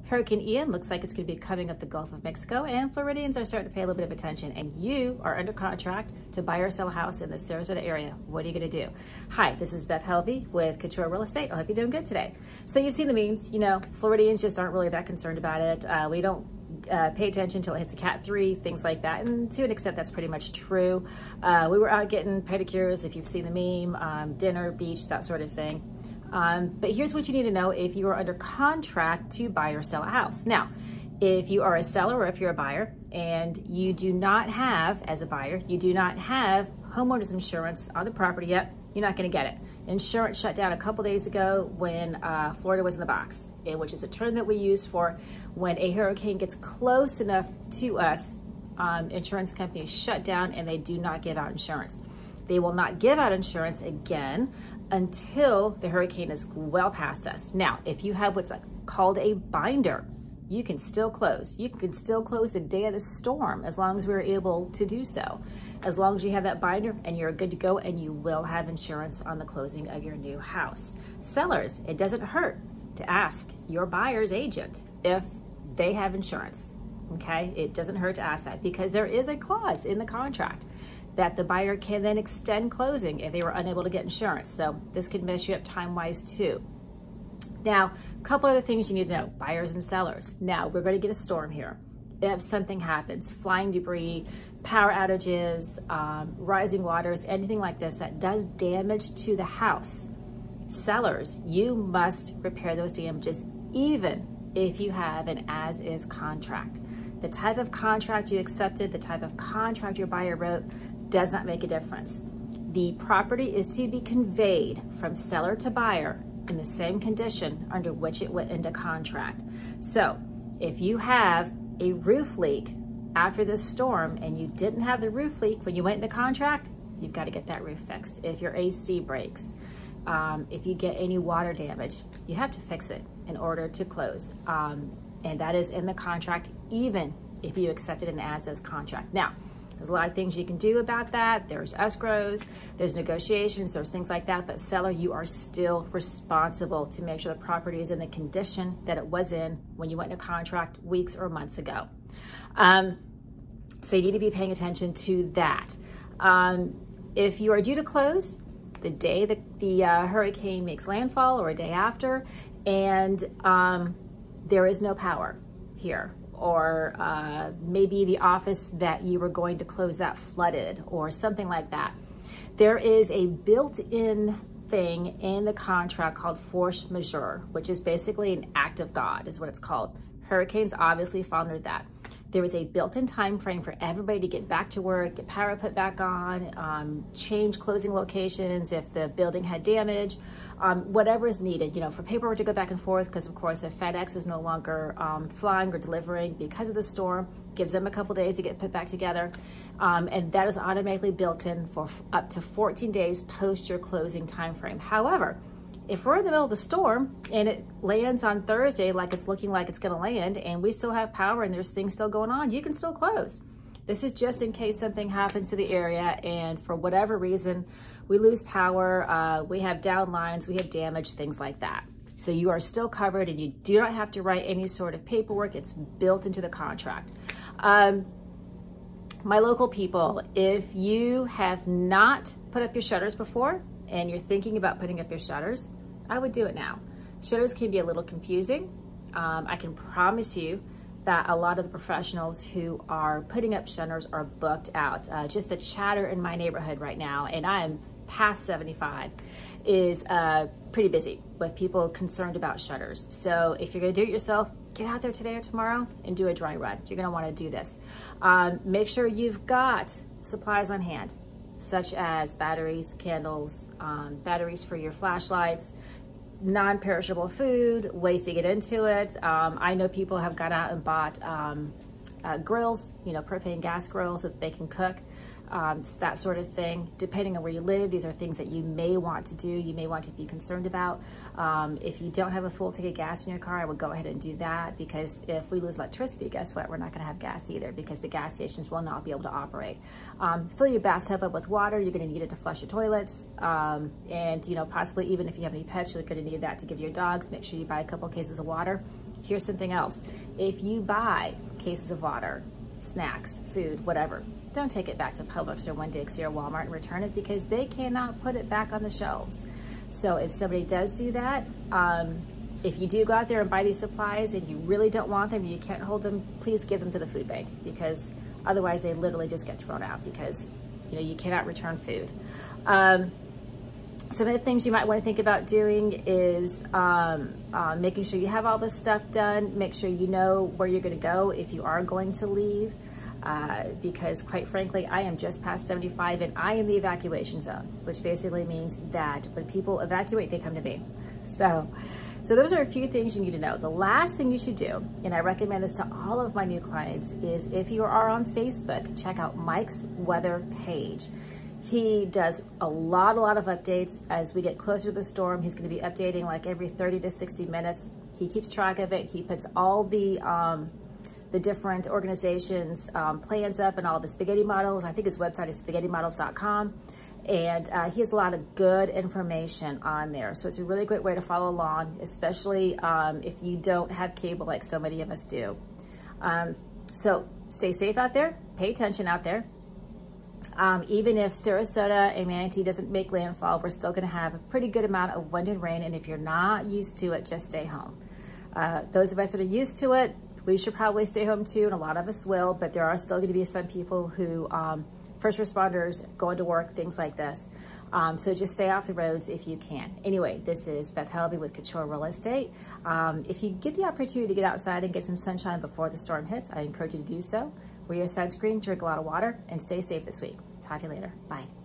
Hurricane Ian looks like it's going to be coming up the Gulf of Mexico, and Floridians are starting to pay a little bit of attention, and you are under contract to buy or sell a house in the Sarasota area. What are you going to do? Hi, this is Beth Helvey with Couture Real Estate. I hope you're doing good today. So you've seen the memes, you know, Floridians just aren't really that concerned about it. We don't pay attention until it hits a Cat 3, things like that, and to an extent that's pretty much true. We were out getting pedicures, if you've seen the meme, dinner, beach, that sort of thing. But here's what you need to know if you are under contract to buy or sell a house. Now, if you are a seller or if you're a buyer and you do not have, as a buyer, you do not have homeowners insurance on the property yet, you're not going to get it. Insurance shut down a couple days ago when Florida was in the box, which is a term that we use for when a hurricane gets close enough to us, insurance companies shut down and they do not give out insurance. They will not give out insurance again until the hurricane is well past us. Now, if you have what's called a binder, you can still close. You can still close the day of the storm as long as we're able to do so. As long as you have that binder and you're good to go, and you will have insurance on the closing of your new house. Sellers, it doesn't hurt to ask your buyer's agent if they have insurance, okay? It doesn't hurt to ask that because there is a clause in the contract that the buyer can then extend closing if they were unable to get insurance. So this could mess you up time-wise too. Now, a couple other things you need to know, buyers and sellers. Now, we're going to get a storm here. If something happens, flying debris, power outages, rising waters, anything like this that does damage to the house, sellers, you must repair those damages even if you have an as-is contract. The type of contract you accepted, the type of contract your buyer wrote, does not make a difference. The property is to be conveyed from seller to buyer in the same condition under which it went into contract. So if you have a roof leak after this storm and you didn't have the roof leak when you went into contract, you've got to get that roof fixed. If your AC breaks, if you get any water damage, you have to fix it in order to close. And that is in the contract, even if you accepted an as-is contract. Now, there's a lot of things you can do about that. There's escrows, there's negotiations, there's things like that, but seller, you are still responsible to make sure the property is in the condition that it was in when you went into contract weeks or months ago. So you need to be paying attention to that. If you are due to close the day that the hurricane makes landfall or a day after, and there is no power here, or maybe the office that you were going to close out flooded or something like that, there is a built-in thing in the contract called force majeure, which is basically an act of God is what it's called. Hurricanes obviously fall under that. There is a built-in time frame for everybody to get back to work, get power put back on, change closing locations if the building had damage, whatever is needed, you know, for paperwork to go back and forth, because of course if FedEx is no longer flying or delivering because of the storm, gives them a couple days to get put back together. And that is automatically built in for up to 14 days post your closing time frame. However, if we're in the middle of the storm and it lands on Thursday like it's looking like it's gonna land, and we still have power and there's things still going on, you can still close. This is just in case something happens to the area and for whatever reason, we lose power, we have down lines, we have damage, things like that. So you are still covered and you do not have to write any sort of paperwork. It's built into the contract. My local people, if you have not put up your shutters before and you're thinking about putting up your shutters, I would do it now. Shutters can be a little confusing. I can promise you that a lot of the professionals who are putting up shutters are booked out. Just the chatter in my neighborhood right now, and I am past 75, is pretty busy with people concerned about shutters. So if you're gonna do it yourself, get out there today or tomorrow and do a dry run. You're gonna wanna do this. Make sure you've got supplies on hand, such as batteries, candles, batteries for your flashlights, non-perishable food, ways to get into it. I know people have gone out and bought grills, you know, propane gas grills that they can cook. that sort of thing. Depending on where you live, these are things that you may want to do, you may want to be concerned about. If you don't have a full tank of gas in your car, I would go ahead and do that, because if we lose electricity, guess what? We're not gonna have gas either, because the gas stations will not be able to operate. Fill your bathtub up with water. You're gonna need it to flush your toilets. And possibly even if you have any pets, you're gonna need that to give your dogs. Make sure you buy a couple cases of water. Here's something else. If you buy cases of water, snacks, food, whatever, don't take it back to Publix or Winn-Dixie or Walmart and return it, because they cannot put it back on the shelves. So if somebody does do that, if you do go out there and buy these supplies and you really don't want them, you can't hold them, please give them to the food bank, because otherwise they literally just get thrown out, because you cannot return food. Some of the things you might want to think about doing is making sure you have all this stuff done. Make sure you know where you're going to go if you are going to leave, because quite frankly, I am just past 75 and I am the evacuation zone, which basically means that when people evacuate, they come to me. So those are a few things you need to know. The last thing you should do, and I recommend this to all of my new clients, is if you are on Facebook, check out Mike's weather page. He does a lot of updates. As we get closer to the storm, he's going to be updating like every 30 to 60 minutes. He keeps track of it. He puts all the different organizations' plans up and all the spaghetti models. I think his website is spaghettymodels.com. And he has a lot of good information on there. So it's a really great way to follow along, especially if you don't have cable like so many of us do. So stay safe out there, pay attention out there. Even if Sarasota and Manatee doesn't make landfall, we're still gonna have a pretty good amount of wind and rain. And if you're not used to it, just stay home. Those of us that are used to it, we should probably stay home too, and a lot of us will, but there are still gonna be some people who, first responders, going to work, things like this. So just stay off the roads if you can. Anyway, this is Beth Helvey with Couture Real Estate. If you get the opportunity to get outside and get some sunshine before the storm hits, I encourage you to do so. Wear your sunscreen, drink a lot of water, and stay safe this week. Talk to you later. Bye.